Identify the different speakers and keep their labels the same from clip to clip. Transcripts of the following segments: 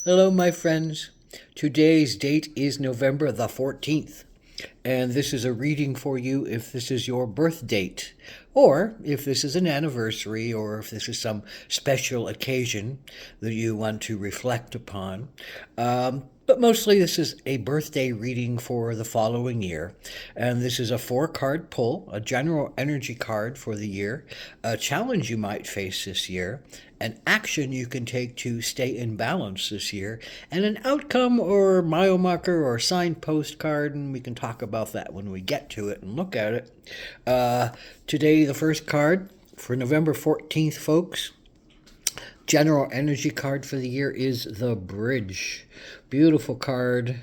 Speaker 1: Hello, my friends. Today's date is November the 14th, and this is a reading for you if this is your birth date, or if this is an anniversary, or if this is some special occasion that you want to reflect upon. But mostly, this is a birthday reading for the following year. And this is a 4 card pull, a general energy card for the year, a challenge you might face this year, an action you can take to stay in balance this year, and an outcome or mile marker or signpost card. And we can talk about that when we get to it and look at it. Today, the first card for November 14th, folks. General energy card for the year is the Bridge. Beautiful card.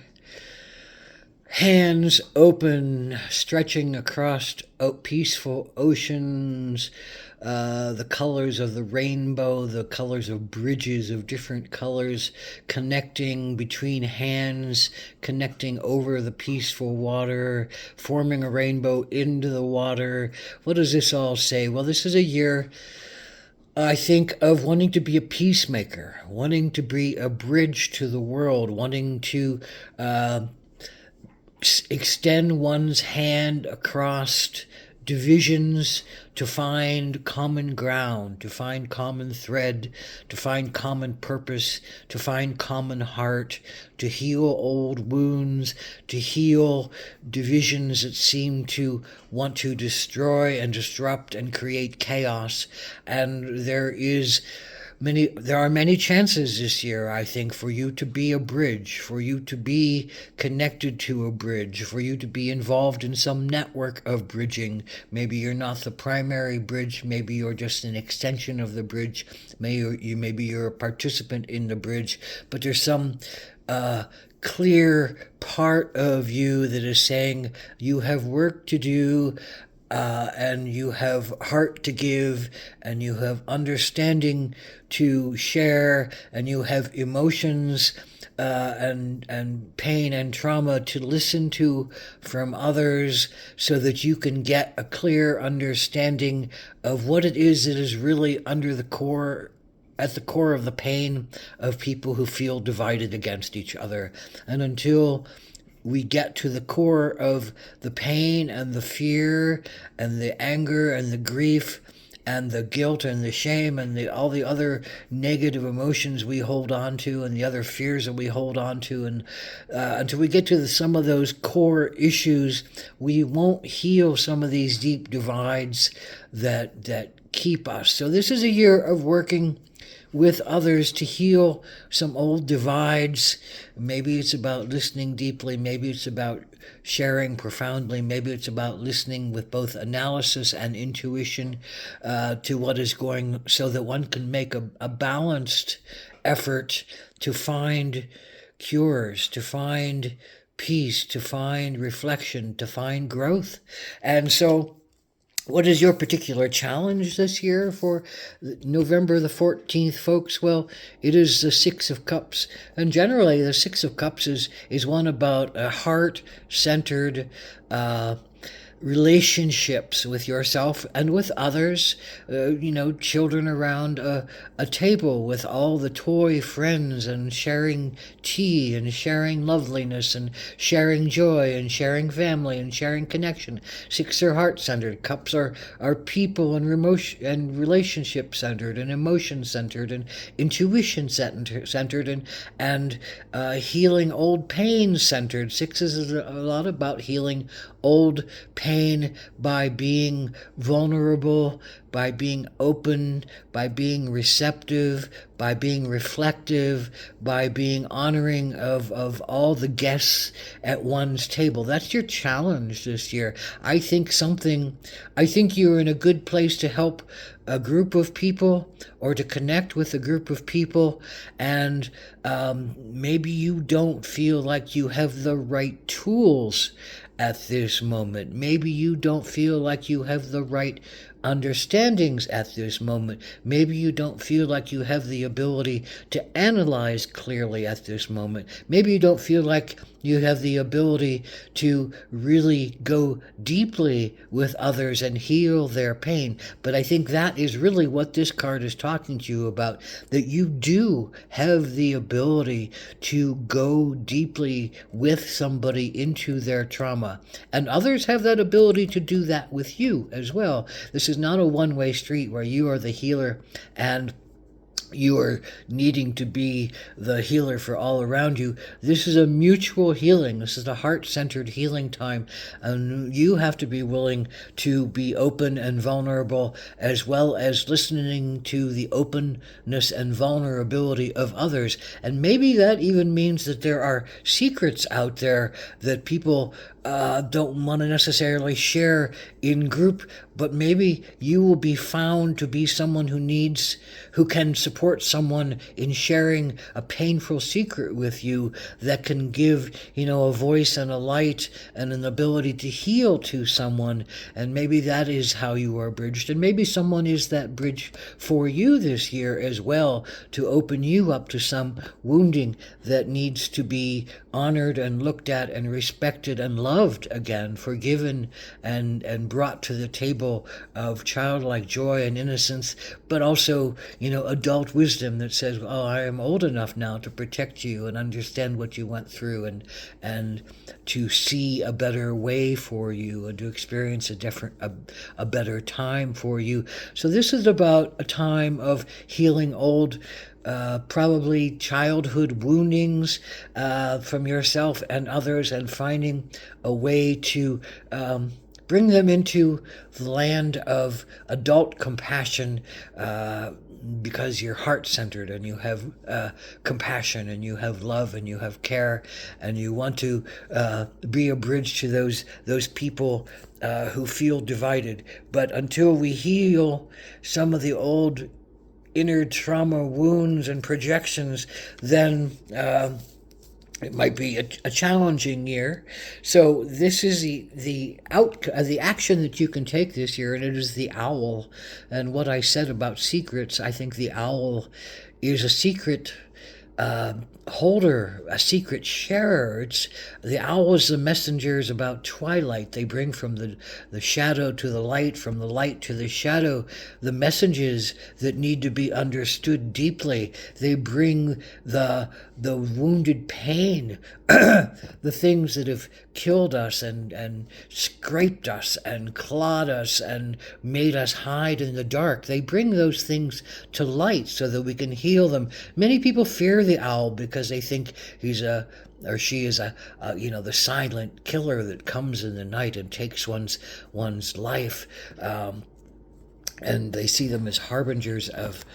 Speaker 1: Hands open, stretching across peaceful oceans, the colors of the rainbow, the colors of bridges of different colors, connecting between hands, connecting over the peaceful water, forming a rainbow into the water. What does this all say? Well, this is a year, I think, of wanting to be a peacemaker, wanting to be a bridge to the world, wanting to extend one's hand across divisions to find common ground, to find common thread, to find common purpose, to find common heart, to heal old wounds, to heal divisions that seem to want to destroy and disrupt and create chaos. And there are many chances this year, I think, for you to be a bridge, for you to be connected to a bridge, for you to be involved in some network of bridging. Maybe you're not the primary bridge, maybe you're just an extension of the bridge, maybe you're a participant in the bridge, but there's some clear part of you that is saying you have work to do, and you have heart to give, and you have understanding to share, and you have emotions and pain and trauma to listen to from others, so that you can get a clear understanding of what it is that is really under the core, at the core of the pain of people who feel divided against each other. And until we get to the core of the pain and the fear and the anger and the grief and the guilt and the shame and all the other negative emotions we hold on to and the other fears that we hold on to, and until we get to some of those core issues, we won't heal some of these deep divides that keep us. So this is a year of working with others to heal some old divides. Maybe it's about listening deeply, maybe it's about sharing profoundly, maybe it's about listening with both analysis and intuition to what is going, so that one can make a balanced effort to find cures, to find peace, to find reflection, to find growth. And so what is your particular challenge this year for November the 14th, folks? Well, it is the Six of Cups. And generally, the Six of Cups is one about a heart-centered relationships with yourself and with others, children around a table with all the toy friends, and sharing tea and sharing loveliness and sharing joy and sharing family and sharing connection. Six are heart-centered. Cups are people and relationship centered and emotion centered and intuition centered and healing old pain centered. Sixes is a lot about healing old pain by being vulnerable, by being open, by being receptive, by being reflective, by being honoring of all the guests at one's table. That's your challenge this year. I think you're in a good place to help a group of people, or to connect with a group of people, and maybe you don't feel like you have the right tools at this moment. Maybe you don't feel like you have the right understandings at this moment. Maybe you don't feel like you have the ability to analyze clearly at this moment. Maybe you don't feel like you have the ability to really go deeply with others and heal their pain. But I think that is really what this card is talking to you about, that you do have the ability to go deeply with somebody into their trauma. And others have that ability to do that with you as well. This is not a one-way street where you are the healer and you are needing to be the healer for all around you. This is a mutual healing. This is a heart-centered healing time. And you have to be willing to be open and vulnerable, as well as listening to the openness and vulnerability of others. And maybe that even means that there are secrets out there that people don't want to necessarily share in group, but maybe you will be found to be someone who can support someone in sharing a painful secret with you that can give, a voice and a light and an ability to heal to someone. And maybe that is how you are bridged. And maybe someone is that bridge for you this year as well, to open you up to some wounding that needs to be honored and looked at and respected and loved again, forgiven and brought to the table of childlike joy and innocence, but also, adult wisdom that says, oh, I am old enough now to protect you and understand what you went through and to see a better way for you and to experience a better time for you. So this is about a time of healing old probably childhood woundings from yourself and others, and finding a way to bring them into the land of adult compassion, because you're heart-centered and you have compassion and you have love and you have care, and you want to be a bridge to those people who feel divided. But until we heal some of the old inner trauma wounds and projections, then it might be a challenging year. So this is the action that you can take this year, and it is the owl. And what I said about secrets, I think the owl is a secret holder, a secret sharer. The owl is the messengers about twilight. They bring from the shadow to the light, from the light to the shadow, the messages that need to be understood deeply. They bring the wounded pain, the things that have killed us and scraped us and clawed us and made us hide in the dark. They bring those things to light so that we can heal them. Many people fear the owl because they think he's she is the silent killer that comes in the night and takes one's life. And they see them as harbingers of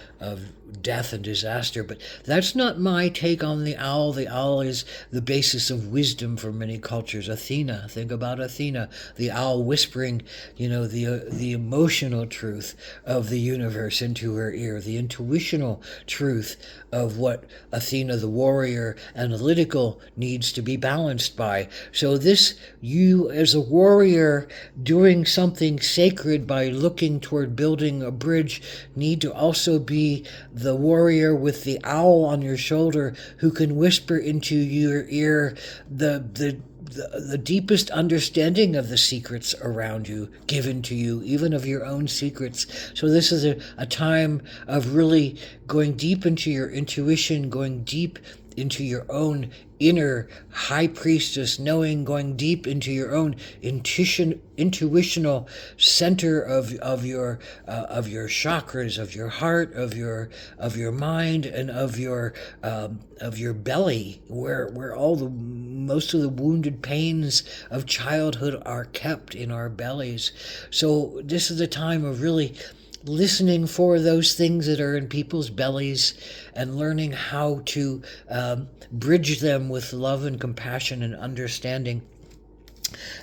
Speaker 1: death and disaster. But that's not my take on the owl. The owl is the basis of wisdom for many cultures. Athena, think about Athena, the owl whispering, the emotional truth of the universe into her ear, the intuitional truth of what Athena, the warrior, analytical, needs to be balanced by. So you as a warrior doing something sacred by looking toward building a bridge, need to also be the warrior with the owl on your shoulder who can whisper into your ear the deepest understanding of the secrets around you, given to you, even of your own secrets. So this is a time of really going deep into your intuition, going deep into your own inner high priestess, going deep into your own intuitional center of your chakras, of your heart, of your mind, and of your belly, where all most of the wounded pains of childhood are kept in our bellies. So this is a time of really listening for those things that are in people's bellies and learning how to bridge them with love and compassion and understanding.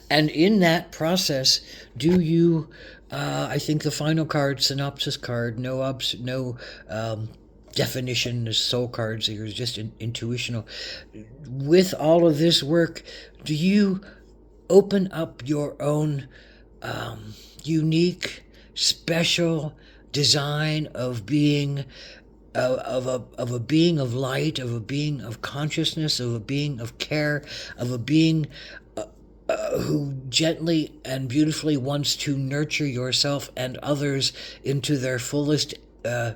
Speaker 1: And in that process, do you, I think the final card, synopsis card, no definition as soul cards, they're just intuitional. With all of this work, do you open up your own unique special design of being, of a being of light, of a being of consciousness, of a being of care, of a being who gently and beautifully wants to nurture yourself and others into their fullest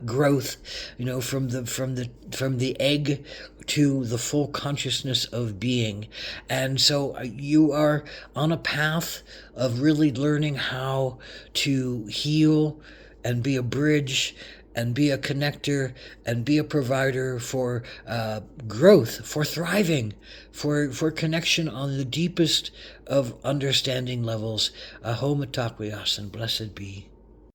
Speaker 1: growth, from the egg to the full consciousness of being. And so you are on a path of really learning how to heal and be a bridge and be a connector and be a provider for growth, for thriving, for connection on the deepest of understanding levels. Ahom Atakwias, and blessed be.